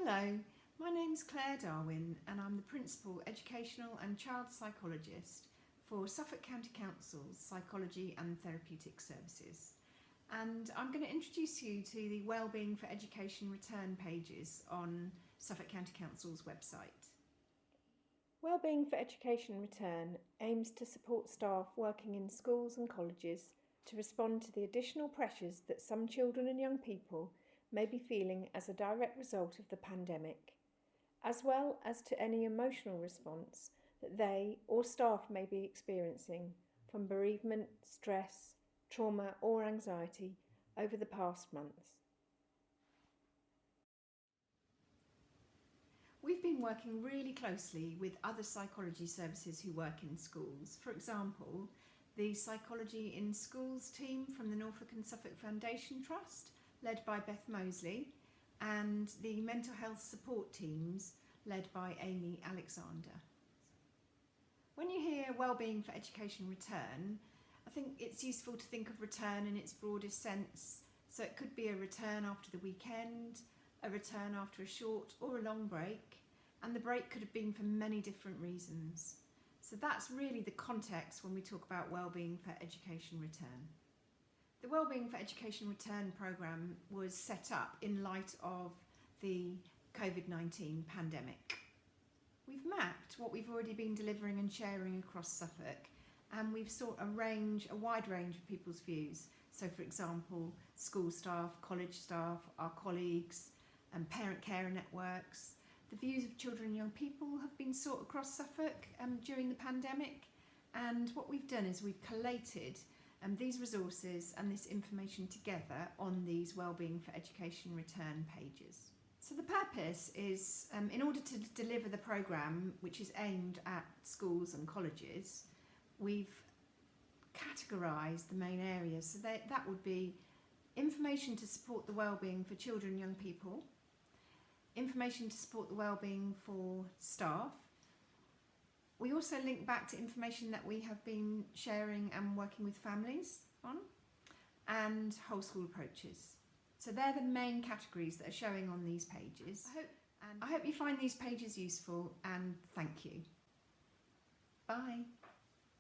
Hello, my name's Claire Darwin and I'm the Principal Educational and Child Psychologist for Suffolk County Council's Psychology and Therapeutic Services. And I'm going to introduce you to the Wellbeing for Education return pages on Suffolk County Council's website. Wellbeing for Education Return aims to support staff working in schools and colleges to respond to the additional pressures that some children and young people may be feeling as a direct result of the pandemic, as well as to any emotional response that they or staff may be experiencing from bereavement, stress, trauma or anxiety over the past months. We've been working really closely with other psychology services who work in schools. For example, the Psychology in Schools team from the Norfolk and Suffolk Foundation Trust, led by Beth Mosley, and the mental health support teams led by Amy Alexander. When you hear Wellbeing for Education Return, I think it's useful to think of return in its broadest sense. So it could be a return after the weekend, a return after a short or a long break, and the break could have been for many different reasons. So that's really the context when we talk about Wellbeing for Education Return. The Wellbeing for Education Return programme was set up in light of the COVID-19 pandemic. We've mapped what we've already been delivering and sharing across Suffolk, and we've sought a wide range of people's views. So for example, school staff, college staff, our colleagues, and parent carer networks. The views of children and young people have been sought across Suffolk during the pandemic, and what we've done is we've collated these resources and this information together on these Wellbeing for Education Return pages. So the purpose is, in order to deliver the programme, which is aimed at schools and colleges, we've categorised the main areas. So that would be information to support the wellbeing for children and young people, information to support the wellbeing for staff. We also link back to information that we have been sharing and working with families on, and whole school approaches. So they're the main categories that are showing on these pages. I hope you find these pages useful, and thank you. Bye.